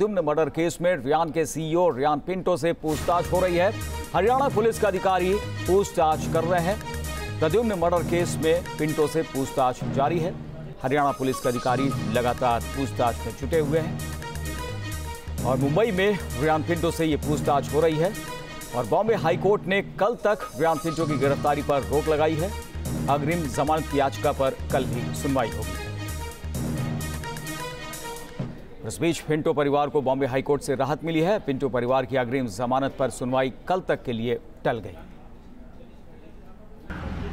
Pradyumna murder case में रियान के CEO Riyan Pinto से पूछताछ हो रही है। हरियाणा पुलिस के अधिकारी पूछताछ कर रहे हैं। प्रद्युम्न मर्डर केस में पिंटो से पूछताछ जारी है। हरियाणा पुलिस के अधिकारी लगातार पूछताछ में जुटे हुए हैं और मुंबई में रियान पिंटो से ये पूछताछ हो रही है। और बॉम्बे हाईकोर्ट ने कल तक रियान पिंटो की गिरफ्तारी पर रोक लगाई है। अग्रिम जमानत याचिका पर कल ही सुनवाई होगी। इस बीच पिंटो परिवार को बॉम्बे हाईकोर्ट से राहत मिली है। पिंटो परिवार की अग्रिम जमानत पर सुनवाई कल तक के लिए टल गई।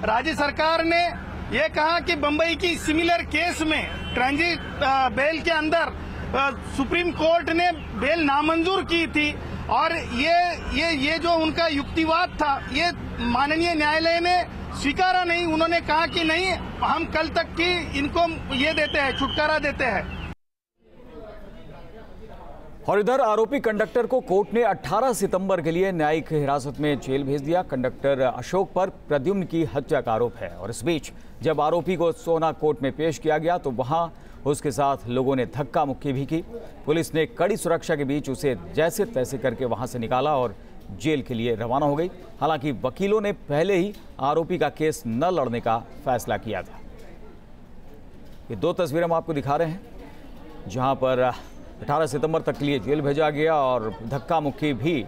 राज्य सरकार ने यह कहा कि बंबई की सिमिलर केस में ट्रांजिट बेल के अंदर सुप्रीम कोर्ट ने बेल नामंजूर की थी और ये जो उनका युक्तिवाद था ये माननीय न्यायालय ने स्वीकारा नहीं। उन्होंने कहा कि नहीं, हम कल तक की इनको ये देते हैं, छुटकारा देते हैं। और इधर आरोपी कंडक्टर को कोर्ट ने 18 सितंबर के लिए न्यायिक हिरासत में जेल भेज दिया। कंडक्टर अशोक पर प्रद्युम्न की हत्या का आरोप है और इस बीच जब आरोपी को सोना कोर्ट में पेश किया गया तो वहां उसके साथ लोगों ने धक्का मुक्की भी की। पुलिस ने कड़ी सुरक्षा के बीच उसे जैसे तैसे करके वहां से निकाला और जेल के लिए रवाना हो गई। हालांकि वकीलों ने पहले ही आरोपी का केस न लड़ने का फैसला किया था। ये दो तस्वीरें हम आपको दिखा रहे हैं जहां पर 18 सितंबर तक के लिए जेल भेजा गया और धक्का मुक्की भी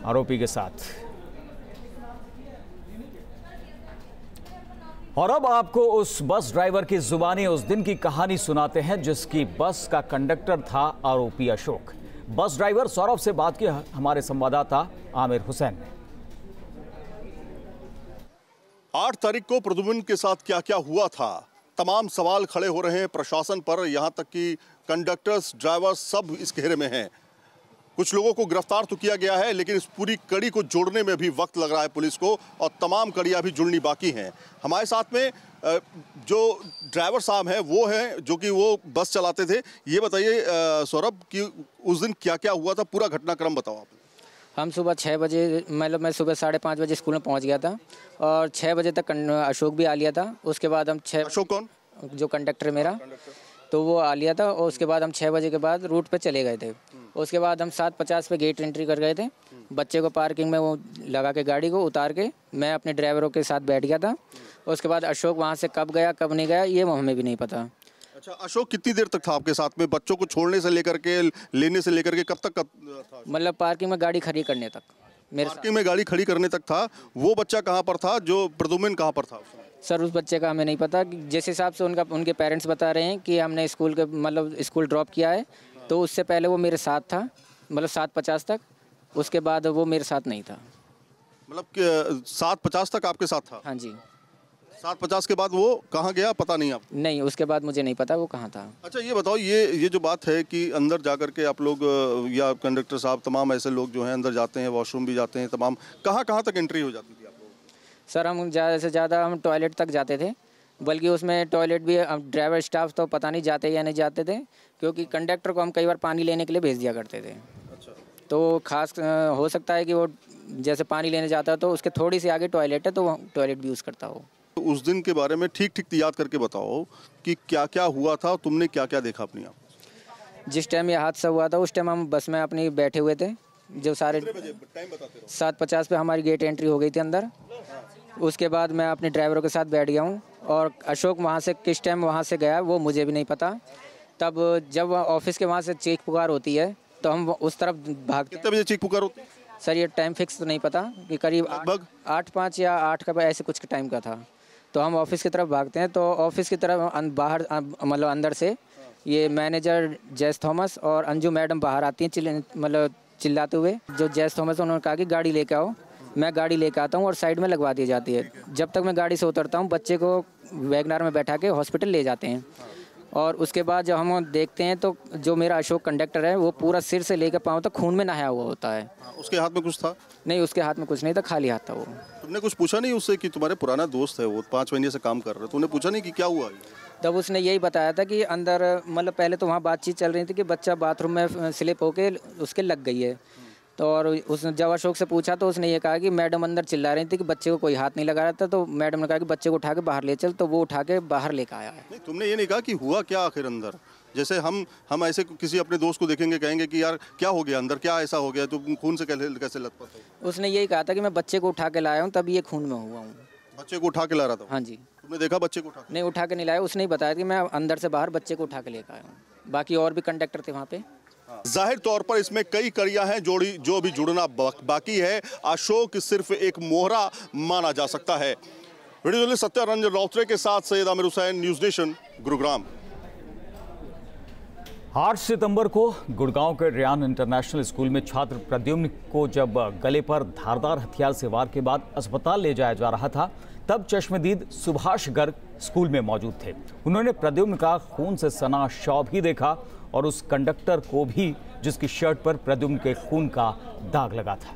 आरोपी के साथ। और अब आपको उस बस ड्राइवर की जुबानी उस दिन की कहानी सुनाते हैं जिसकी बस का कंडक्टर था आरोपी अशोक। बस ड्राइवर सौरभ से बात की हमारे संवाददाता आमिर हुसैन ने। 8 तारीख को प्रद्युम्न के साथ क्या क्या हुआ था, तमाम सवाल खड़े हो रहे हैं प्रशासन पर। यहां तक कि कंडक्टर्स, ड्राइवर्स सब इस घेरे में हैं। कुछ लोगों को गिरफ्तार तो किया गया है लेकिन इस पूरी कड़ी को जोड़ने में भी वक्त लग रहा है पुलिस को और तमाम कड़ियां भी जुड़नी बाकी हैं। हमारे साथ में जो ड्राइवर साहब हैं वो हैं जो कि वो बस चलाते थे। ये बताइए सौरभ कि उस दिन क्या क्या हुआ था, पूरा घटनाक्रम बताओ आप। हम सुबह 6 बजे, मतलब मैं सुबह 5:30 बजे स्कूल में पहुंच गया था और 6 बजे तक अशोक भी आ लिया था। उसके बाद हम अशोक कौन? जो कंडक्टर मेरा, तो वो आ लिया था और उसके बाद हम 6 बजे के बाद रूट पे चले गए थे। उसके बाद हम 7:50 पे गेट एंट्री कर गए थे। बच्चे को पार्किंग में वो लगा के गाड़ी को उतार के मैं अपने ड्राइवरों के साथ बैठ गया था। उसके बाद अशोक वहाँ से कब गया कब नहीं गया ये हमें भी नहीं पता। अच्छा, अशोक कितनी देर तक था आपके साथ में? बच्चों को छोड़ने से लेकर के, लेने से लेकर के कब तक था? मतलब पार्किंग में गाड़ी खड़ी करने तक। पार्किंग में गाड़ी खड़ी करने तक था। वो बच्चा कहाँ पर था? जो प्रद्युम्न कहाँ पर था? सर उस बच्चे का हमें नहीं पता। जिस हिसाब से उनके पेरेंट्स बता रहे हैं कि हमने स्कूल ड्रॉप किया है, तो उससे पहले वो मेरे साथ था, 7:50 तक। उसके बाद वो मेरे साथ नहीं था। 7:50 तक आपके साथ था? हाँ जी। 7:50 के बाद वो कहाँ गया पता नहीं आपको? नहीं, उसके बाद मुझे नहीं पता वो कहाँ था। अच्छा, ये बताओ, ये जो बात है कि अंदर जाकर के आप लोग या कंडक्टर साहब, तमाम ऐसे लोग जो हैं अंदर जाते हैं, वॉशरूम भी जाते हैं, तमाम कहाँ तक एंट्री हो जाती थी आप लोग? सर हम ज़्यादा से ज़्यादा हम टॉयलेट तक जाते थे, बल्कि उसमें टॉयलेट भी ड्राइवर स्टाफ तो पता नहीं जाते या नहीं जाते थे, क्योंकि कंडक्टर को हम कई बार पानी लेने के लिए भेज दिया करते थे। अच्छा। तो खास हो सकता है कि वो जैसे पानी लेने जाता है तो उसके थोड़ी सी आगे टॉयलेट है, तो वो टॉयलेट भी यूज़ करता हो। तो उस दिन के बारे में ठीक याद करके बताओ कि क्या क्या हुआ था, तुमने क्या क्या देखा अपनी आँखों? जिस टाइम ये हादसा हुआ था उस टाइम हम बस में अपनी बैठे हुए थे। जो सारे 7:50 पे हमारी गेट एंट्री हो गई थी अंदर। उसके बाद मैं अपने ड्राइवरों के साथ बैठ गया हूँ और अशोक वहाँ से किस टाइम वहाँ से गया वो मुझे भी नहीं पता। तब जब ऑफिस के वहाँ से चीख पुकार होती है तो हम उस तरफ भागते। कितने बजे चीख पुकार होती है? सर ये टाइम फिक्स तो नहीं पता कि करीब 8:05 या 8 का ऐसे कुछ टाइम का था। तो हम ऑफिस की तरफ भागते हैं, तो ऑफिस की तरफ बाहर अंदर से ये मैनेजर जैस थॉमस और अंजू मैडम बाहर आती हैं चिल्लाते हुए। जो जैस थॉमस उन्होंने कहा कि गाड़ी लेके आओ। मैं गाड़ी लेके आता हूँ और साइड में लगवा दी जाती है। जब तक मैं गाड़ी से उतरता हूँ बच्चे को वैगनार में बैठा के हॉस्पिटल ले जाते हैं। और उसके बाद जब हम देखते हैं तो जो मेरा अशोक कंडक्टर है वो पूरा सिर से लेकर पाँव तक खून में नहाया हुआ होता है। उसके हाथ में कुछ था? नहीं, उसके हाथ में कुछ नहीं था, खाली हाथ था वो। तुमने कुछ पूछा नहीं उससे कि तुम्हारे पुराना दोस्त है वो 5 महीने से काम कर रहे, तुमने पूछा नहीं कि क्या हुआ? तब उसने यही बताया था कि अंदर पहले तो वहाँ बातचीत चल रही थी कि बच्चा बाथरूम में स्लिप होके उसके लग गई है। तो और उसने जब अशोक से पूछा तो उसने ये कहा कि मैडम अंदर चिल्ला रही थी कि बच्चे को कोई हाथ नहीं लगा रहा था। तो मैडम ने कहा कि बच्चे को उठा के बाहर ले चल, तो वो उठा के बाहर लेकर आया है। नहीं, तुमने ये नहीं कहा कि हुआ क्या आखिर अंदर? जैसे हम ऐसे किसी अपने दोस्त को देखेंगे, कहेंगे कि यार क्या हो गया अंदर, क्या ऐसा हो गया, तो खून से कैसे लथपथ हो? उसने यही कहा था कि मैं बच्चे को उठा के लाया हूँ, तब ये खून में हुआ हूँ। बच्चे को उठा के ला रहा था? हाँ जी। तुमने देखा बच्चे को उठा के? नहीं, उठा के नहीं लाया, उसने ही बताया कि मैं अंदर से बाहर बच्चे को उठा के लेकर आया हूँ। बाकी और भी कंडक्टर थे वहाँ पे। जाहिर तौर पर इसमें कई कड़ियां हैं जो अभी जुड़ना बाकी है। अशोक सिर्फ एक मोहरा माना जा सकता है। वीडियो जर्नलिस्ट सत्या रंजन राउतरे के साथ सैयद आमिर हुसैन, न्यूज़ नेशन, गुरुग्राम। 8 सितंबर को गुड़गांव के रियान इंटरनेशनल स्कूल में छात्र प्रद्युम्न को जब गले पर धारदार हथियार से वार के बाद अस्पताल ले जाया जा रहा था, तब चश्मदीद सुभाष गर्ग स्कूल में मौजूद थे। उन्होंने प्रद्युम्न का खून से सना शव भी देखा और उस कंडक्टर को भी जिसकी शर्ट पर प्रद्युम्न के खून का दाग लगा था।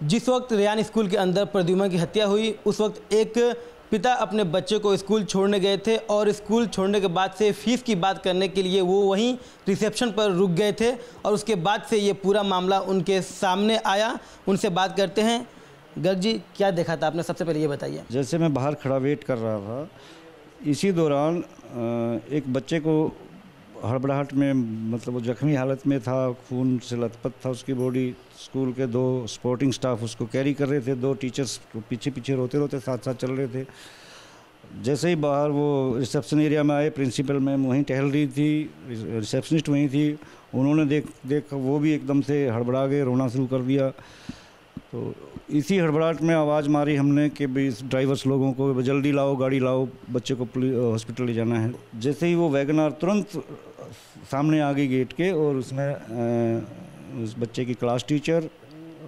जिस वक्त रियान स्कूल के अंदर प्रद्युम्न की हत्या हुई, उस वक्त एक पिता अपने बच्चे को स्कूल छोड़ने गए थे और स्कूल छोड़ने के बाद से फीस की बात करने के लिए वो वहीं रिसेप्शन पर रुक गए थे और उसके बाद से ये पूरा मामला उनके सामने आया। उनसे बात करते हैं। गर्ग जी, क्या देखा था आपने, सबसे पहले ये बताइए। जैसे मैं बाहर खड़ा वेट कर रहा था, इसी दौरान एक बच्चे को हड़बड़ाहट में, मतलब वो जख्मी हालत में था, खून से लथपथ था उसकी बॉडी। स्कूल के 2 सपोर्टिंग स्टाफ उसको कैरी कर रहे थे, 2 टीचर्स पीछे पीछे रोते रोते साथ साथ चल रहे थे। जैसे ही बाहर वो रिसेप्शन एरिया में आए, प्रिंसिपल मैम वहीं टहल रही थी, रिसेप्शनिस्ट वहीं थी, उन्होंने देख वो भी एकदम से हड़बड़ा गए, रोना शुरू कर दिया। तो इसी हड़बड़ाहट में आवाज़ मारी हमने कि भाई ड्राइवर्स लोगों को जल्दी लाओ, गाड़ी लाओ, बच्चे को हॉस्पिटल ले जाना है। जैसे ही वो वैगनार तुरंत सामने आ गई गेट के और उसमें उस बच्चे की क्लास टीचर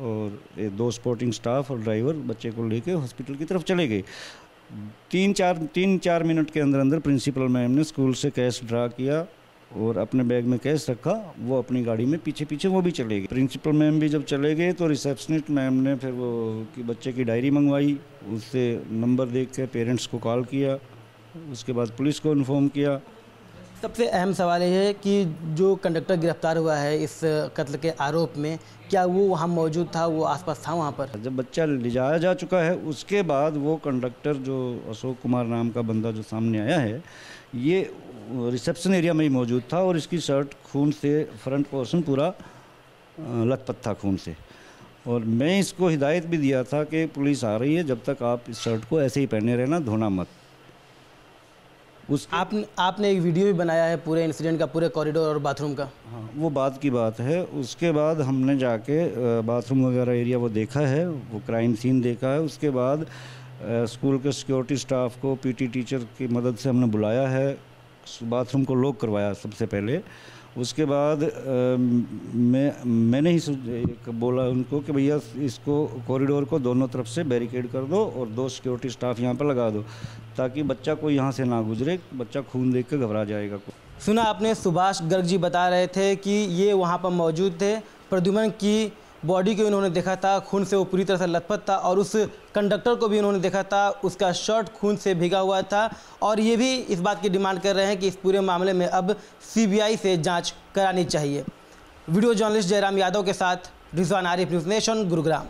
और 2 सपोर्टिंग स्टाफ और ड्राइवर बच्चे को लेके हॉस्पिटल की तरफ चले गए। 3-4 मिनट के अंदर प्रिंसिपल मैम ने स्कूल से कैश ड्रा किया और अपने बैग में कैश रखा, वो अपनी गाड़ी में पीछे पीछे वो भी चले गए। प्रिंसिपल मैम भी जब चले गए तो रिसेप्शनिस्ट मैम ने फिर वो कि बच्चे की डायरी मंगवाई, उससे नंबर देख के पेरेंट्स को कॉल किया, उसके बाद पुलिस को इन्फॉर्म किया। सबसे अहम सवाल ये है कि जो कंडक्टर गिरफ्तार हुआ है इस कत्ल के आरोप में, क्या वो वहाँ मौजूद था, वो आसपास था वहाँ पर? जब बच्चा ले जाया जा चुका है उसके बाद वो कंडक्टर जो अशोक कुमार नाम का बंदा जो सामने आया है, ये रिसेप्शन एरिया में ही मौजूद था और इसकी शर्ट खून से, फ्रंट पोर्शन पूरा लथपथ था खून से। और मैं इसको हिदायत भी दिया था कि पुलिस आ रही है, जब तक आप इस शर्ट को ऐसे ही पहने रहना, धोना मत। आपने एक वीडियो भी बनाया है पूरे इंसिडेंट का, पूरे कॉरिडोर और बाथरूम का। हाँ, वो बात की बात है। उसके बाद हमने जाके बाथरूम वगैरह एरिया वो देखा है, वो क्राइम सीन देखा है। उसके बाद स्कूल के सिक्योरिटी स्टाफ को, पीटी टीचर की मदद से हमने बुलाया है, बाथरूम को लॉक करवाया सबसे पहले। उसके बाद मैंने ही बोला उनको कि भैया इसको कॉरिडोर को दोनों तरफ से बैरिकेड कर दो और 2 सिक्योरिटी स्टाफ यहाँ पर लगा दो, ताकि बच्चा को यहाँ से ना गुजरे, बच्चा खून देख के घबरा जाएगा। सुना आपने, सुभाष गर्ग जी बता रहे थे कि ये वहाँ पर मौजूद थे, प्रद्युम्न की बॉडी को इन्होंने देखा था, खून से वो पूरी तरह से लथपथ था और उस कंडक्टर को भी उन्होंने देखा था, उसका शर्ट खून से भीगा हुआ था। और ये भी इस बात की डिमांड कर रहे हैं कि इस पूरे मामले में अब सीबीआई से जांच करानी चाहिए। वीडियो जर्नलिस्ट जयराम यादव के साथ रिजवान आरिफ, न्यूज़ नेशन, गुरुग्राम।